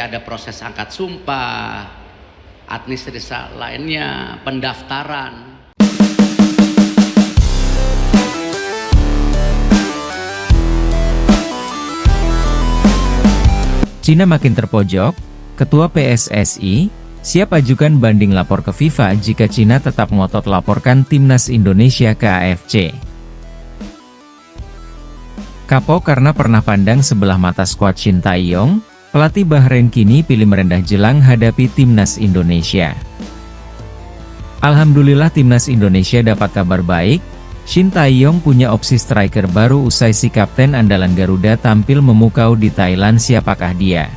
Ada proses angkat sumpah, administrasi lainnya, pendaftaran. Cina makin terpojok, Ketua PSSI siap ajukan banding lapor ke FIFA jika Cina tetap ngotot laporkan timnas Indonesia ke AFC. Kapok karena pernah pandang sebelah mata skuad Shin Tae-yong, pelatih Bahrain kini pilih merendah jelang hadapi timnas Indonesia. Alhamdulillah timnas Indonesia dapat kabar baik, Shin Tae-yong punya opsi striker baru usai si kapten andalan Garuda tampil memukau di Thailand. Siapakah dia?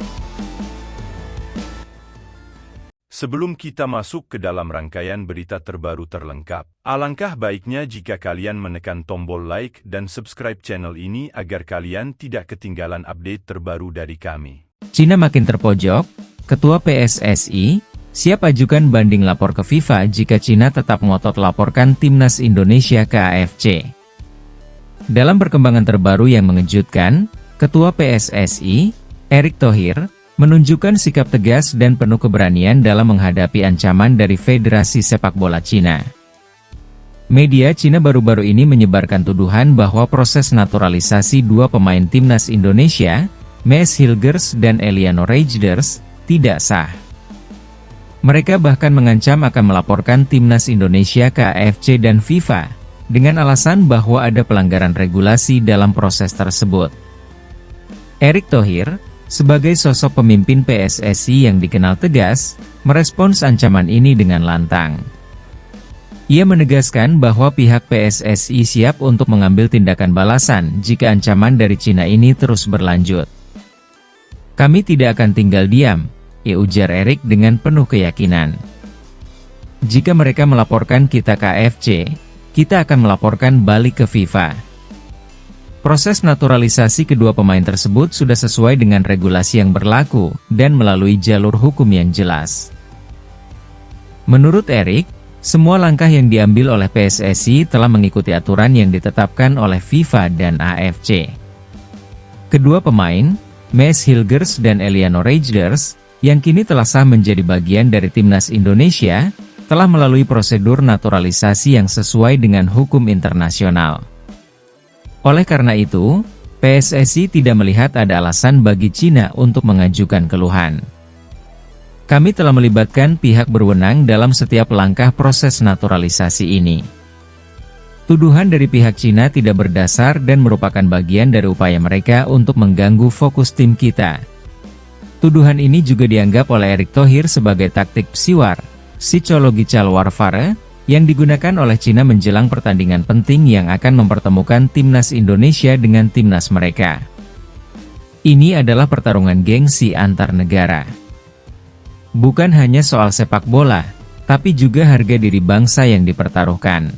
Sebelum kita masuk ke dalam rangkaian berita terbaru terlengkap, alangkah baiknya jika kalian menekan tombol like dan subscribe channel ini agar kalian tidak ketinggalan update terbaru dari kami. Cina makin terpojok, Ketua PSSI siap ajukan banding lapor ke FIFA jika Cina tetap ngotot laporkan timnas Indonesia ke AFC. Dalam perkembangan terbaru yang mengejutkan, Ketua PSSI, Erick Thohir, menunjukkan sikap tegas dan penuh keberanian dalam menghadapi ancaman dari Federasi Sepak Bola Cina. Media Cina baru-baru ini menyebarkan tuduhan bahwa proses naturalisasi dua pemain timnas Indonesia, Maes Hilgers dan Eliano Reijers, tidak sah. Mereka bahkan mengancam akan melaporkan timnas Indonesia ke AFC dan FIFA, dengan alasan bahwa ada pelanggaran regulasi dalam proses tersebut. Erick Thohir, sebagai sosok pemimpin PSSI yang dikenal tegas, merespons ancaman ini dengan lantang. Ia menegaskan bahwa pihak PSSI siap untuk mengambil tindakan balasan jika ancaman dari Cina ini terus berlanjut. Kami tidak akan tinggal diam, ujar Erick dengan penuh keyakinan. Jika mereka melaporkan kita ke AFC, kita akan melaporkan balik ke FIFA. Proses naturalisasi kedua pemain tersebut sudah sesuai dengan regulasi yang berlaku, dan melalui jalur hukum yang jelas. Menurut Erick, semua langkah yang diambil oleh PSSI telah mengikuti aturan yang ditetapkan oleh FIFA dan AFC. Kedua pemain, Maes Hilgers dan Eliano Reijers, yang kini telah sah menjadi bagian dari timnas Indonesia, telah melalui prosedur naturalisasi yang sesuai dengan hukum internasional. Oleh karena itu, PSSI tidak melihat ada alasan bagi Cina untuk mengajukan keluhan. Kami telah melibatkan pihak berwenang dalam setiap langkah proses naturalisasi ini. Tuduhan dari pihak Cina tidak berdasar dan merupakan bagian dari upaya mereka untuk mengganggu fokus tim kita. Tuduhan ini juga dianggap oleh Erick Thohir sebagai taktik psiwar, psychological warfare, yang digunakan oleh Cina menjelang pertandingan penting yang akan mempertemukan timnas Indonesia dengan timnas mereka. Ini adalah pertarungan gengsi antar negara. Bukan hanya soal sepak bola, tapi juga harga diri bangsa yang dipertaruhkan.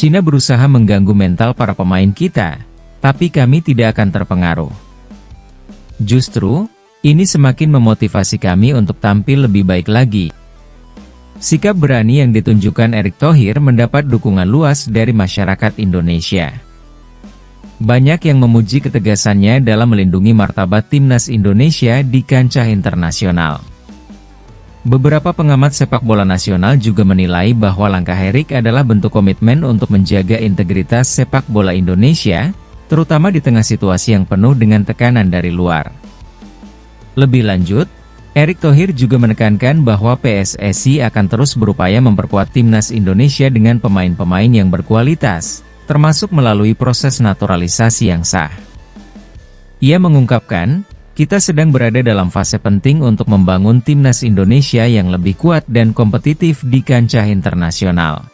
Cina berusaha mengganggu mental para pemain kita, tapi kami tidak akan terpengaruh. Justru, ini semakin memotivasi kami untuk tampil lebih baik lagi. Sikap berani yang ditunjukkan Erick Thohir mendapat dukungan luas dari masyarakat Indonesia. Banyak yang memuji ketegasannya dalam melindungi martabat timnas Indonesia di kancah internasional. Beberapa pengamat sepak bola nasional juga menilai bahwa langkah Erick adalah bentuk komitmen untuk menjaga integritas sepak bola Indonesia, terutama di tengah situasi yang penuh dengan tekanan dari luar. Lebih lanjut, Erick Thohir juga menekankan bahwa PSSI akan terus berupaya memperkuat timnas Indonesia dengan pemain-pemain yang berkualitas, termasuk melalui proses naturalisasi yang sah. Ia mengungkapkan, kita sedang berada dalam fase penting untuk membangun timnas Indonesia yang lebih kuat dan kompetitif di kancah internasional.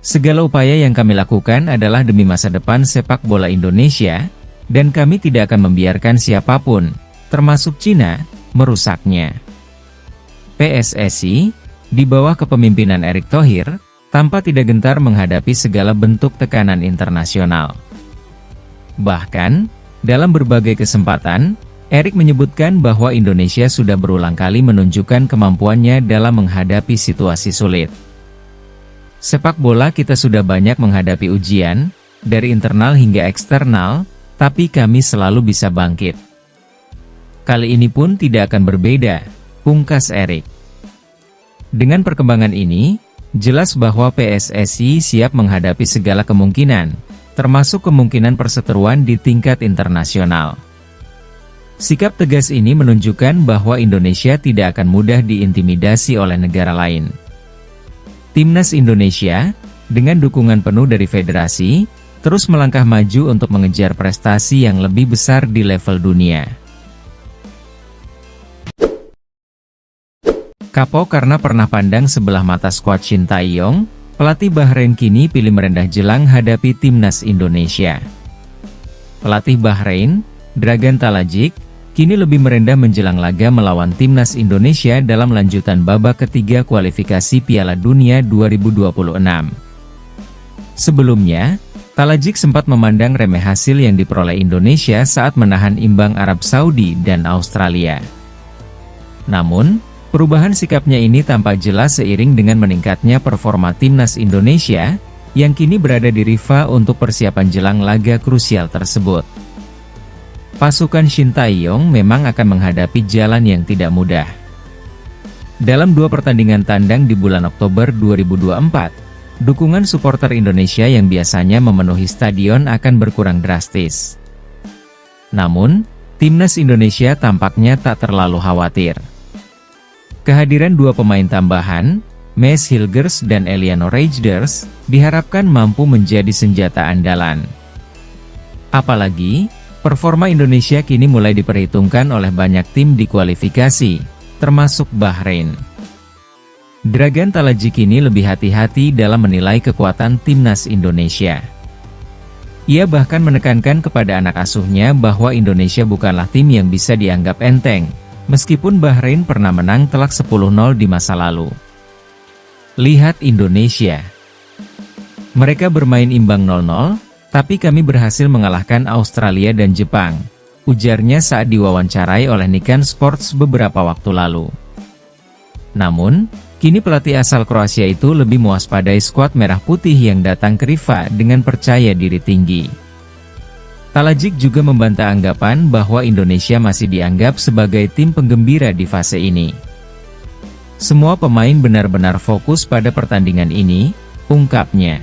Segala upaya yang kami lakukan adalah demi masa depan sepak bola Indonesia, dan kami tidak akan membiarkan siapapun, termasuk Cina, merusaknya. PSSI, di bawah kepemimpinan Erick Thohir, tampak tidak gentar menghadapi segala bentuk tekanan internasional. Bahkan, dalam berbagai kesempatan, Erick menyebutkan bahwa Indonesia sudah berulang kali menunjukkan kemampuannya dalam menghadapi situasi sulit. Sepak bola kita sudah banyak menghadapi ujian, dari internal hingga eksternal, tapi kami selalu bisa bangkit. Kali ini pun tidak akan berbeda, pungkas Erik. Dengan perkembangan ini, jelas bahwa PSSI siap menghadapi segala kemungkinan, termasuk kemungkinan perseteruan di tingkat internasional. Sikap tegas ini menunjukkan bahwa Indonesia tidak akan mudah diintimidasi oleh negara lain. Timnas Indonesia, dengan dukungan penuh dari federasi, terus melangkah maju untuk mengejar prestasi yang lebih besar di level dunia. Kapok karena pernah pandang sebelah mata skuad Shin Tae-yong, pelatih Bahrain kini pilih merendah jelang hadapi Timnas Indonesia. Pelatih Bahrain, Dragan Talajik, kini lebih merendah menjelang laga melawan Timnas Indonesia dalam lanjutan babak ketiga kualifikasi Piala Dunia 2026. Sebelumnya, Talajik sempat memandang remeh hasil yang diperoleh Indonesia saat menahan imbang Arab Saudi dan Australia. Namun, perubahan sikapnya ini tampak jelas seiring dengan meningkatnya performa Timnas Indonesia, yang kini berada di riva untuk persiapan jelang laga krusial tersebut. Pasukan Shin Tae-yong memang akan menghadapi jalan yang tidak mudah. Dalam 2 pertandingan tandang di bulan Oktober 2024, dukungan supporter Indonesia yang biasanya memenuhi stadion akan berkurang drastis. Namun, Timnas Indonesia tampaknya tak terlalu khawatir. Kehadiran 2 pemain tambahan, Maes Hilgers dan Eliano Reijnders, diharapkan mampu menjadi senjata andalan. Apalagi, performa Indonesia kini mulai diperhitungkan oleh banyak tim di kualifikasi, termasuk Bahrain. Dragan Talajik kini lebih hati-hati dalam menilai kekuatan Timnas Indonesia. Ia bahkan menekankan kepada anak asuhnya bahwa Indonesia bukanlah tim yang bisa dianggap enteng, meskipun Bahrain pernah menang telak 10-0 di masa lalu. Lihat Indonesia. Mereka bermain imbang 0-0, tapi kami berhasil mengalahkan Australia dan Jepang, ujarnya saat diwawancarai oleh Nikan Sports beberapa waktu lalu. Namun, kini pelatih asal Kroasia itu lebih mewaspadai skuad merah putih yang datang ke riva dengan percaya diri tinggi. Talajik juga membantah anggapan bahwa Indonesia masih dianggap sebagai tim penggembira di fase ini. Semua pemain benar-benar fokus pada pertandingan ini, ungkapnya.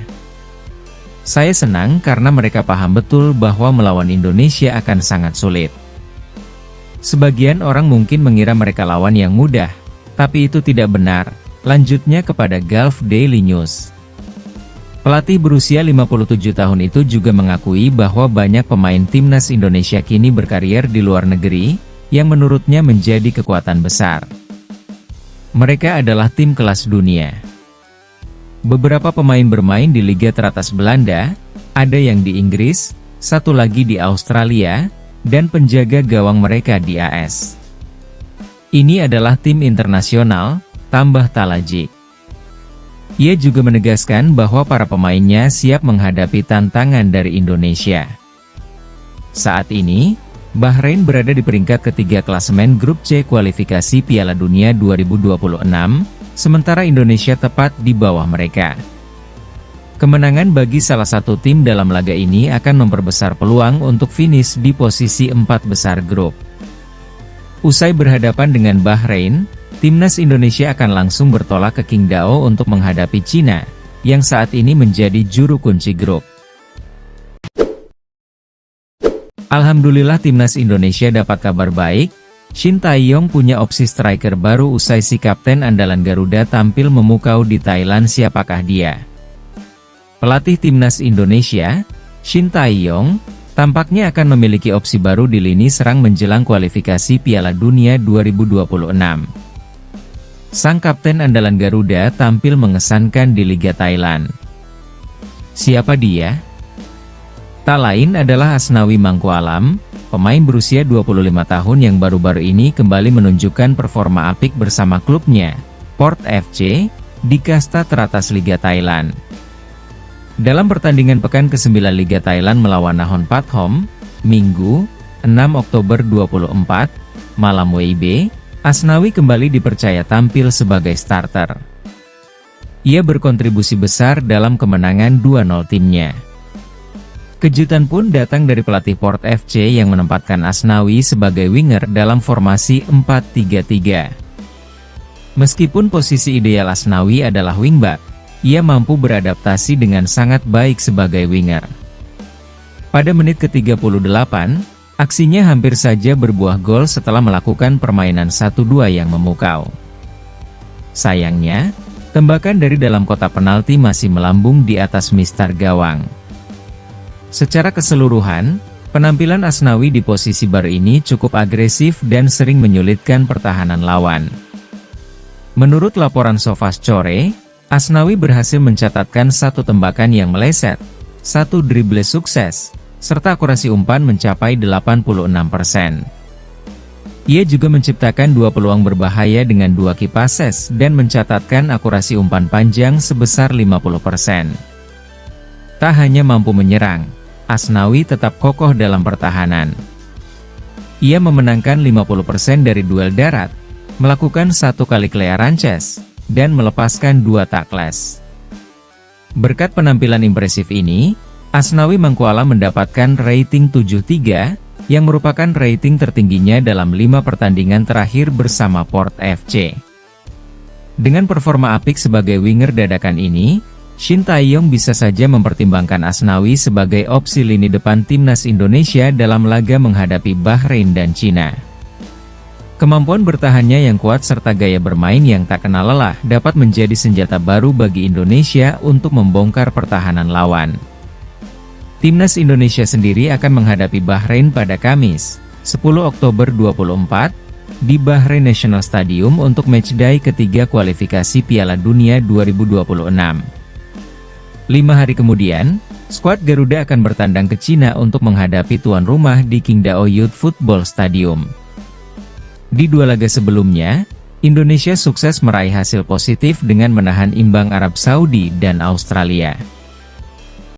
Saya senang karena mereka paham betul bahwa melawan Indonesia akan sangat sulit. Sebagian orang mungkin mengira mereka lawan yang mudah, tapi itu tidak benar, lanjutnya kepada Gulf Daily News. Pelatih berusia 57 tahun itu juga mengakui bahwa banyak pemain Timnas Indonesia kini berkarier di luar negeri, yang menurutnya menjadi kekuatan besar. Mereka adalah tim kelas dunia. Beberapa pemain bermain di liga teratas Belanda, ada yang di Inggris, satu lagi di Australia, dan penjaga gawang mereka di AS. Ini adalah tim internasional, tambah Talajik. Ia juga menegaskan bahwa para pemainnya siap menghadapi tantangan dari Indonesia. Saat ini, Bahrain berada di peringkat ketiga klasemen grup C kualifikasi Piala Dunia 2026, sementara Indonesia tepat di bawah mereka. Kemenangan bagi salah satu tim dalam laga ini akan memperbesar peluang untuk finish di posisi 4 besar grup. Usai berhadapan dengan Bahrain, Timnas Indonesia akan langsung bertolak ke Qingdao untuk menghadapi Cina, yang saat ini menjadi juru kunci grup. Alhamdulillah Timnas Indonesia dapat kabar baik, Shin Tae-yong punya opsi striker baru usai si kapten andalan Garuda tampil memukau di Thailand. Siapakah dia? Pelatih Timnas Indonesia, Shin Tae-yong, tampaknya akan memiliki opsi baru di lini serang menjelang kualifikasi Piala Dunia 2026. Sang kapten andalan Garuda tampil mengesankan di Liga Thailand. Siapa dia? Tak lain adalah Asnawi Mangkualam, pemain berusia 25 tahun yang baru-baru ini kembali menunjukkan performa apik bersama klubnya, Port FC, di kasta teratas Liga Thailand. Dalam pertandingan pekan ke-9 Liga Thailand melawan Nakhon Pathom, Minggu, 6 Oktober 2024, malam WIB, Asnawi kembali dipercaya tampil sebagai starter. Ia berkontribusi besar dalam kemenangan 2-0 timnya. Kejutan pun datang dari pelatih Port FC yang menempatkan Asnawi sebagai winger dalam formasi 4-3-3. Meskipun posisi ideal Asnawi adalah wingback, ia mampu beradaptasi dengan sangat baik sebagai winger. Pada menit ke-38, aksinya hampir saja berbuah gol setelah melakukan permainan 1-2 yang memukau. Sayangnya, tembakan dari dalam kotak penalti masih melambung di atas mistar gawang. Secara keseluruhan, penampilan Asnawi di posisi bar ini cukup agresif dan sering menyulitkan pertahanan lawan. Menurut laporan SofaScore, Asnawi berhasil mencatatkan 1 tembakan yang meleset, 1 dribble sukses, serta akurasi umpan mencapai 86%. Ia juga menciptakan 2 peluang berbahaya dengan 2 key passes dan mencatatkan akurasi umpan panjang sebesar 50%. Tak hanya mampu menyerang, Asnawi tetap kokoh dalam pertahanan. Ia memenangkan 50% dari duel darat, melakukan 1 kali clearance chase, dan melepaskan 2 tackles. Berkat penampilan impresif ini, Asnawi Mangkuala mendapatkan rating 73, yang merupakan rating tertingginya dalam 5 pertandingan terakhir bersama Port FC. Dengan performa apik sebagai winger dadakan ini, Shin Tae-yong bisa saja mempertimbangkan Asnawi sebagai opsi lini depan timnas Indonesia dalam laga menghadapi Bahrain dan Cina. Kemampuan bertahannya yang kuat serta gaya bermain yang tak kenal lelah dapat menjadi senjata baru bagi Indonesia untuk membongkar pertahanan lawan. Timnas Indonesia sendiri akan menghadapi Bahrain pada Kamis, 10 Oktober 2024, di Bahrain National Stadium untuk matchday ketiga kualifikasi Piala Dunia 2026. 5 hari kemudian, skuad Garuda akan bertandang ke Cina untuk menghadapi tuan rumah di Qingdao Youth Football Stadium. Di 2 laga sebelumnya, Indonesia sukses meraih hasil positif dengan menahan imbang Arab Saudi dan Australia.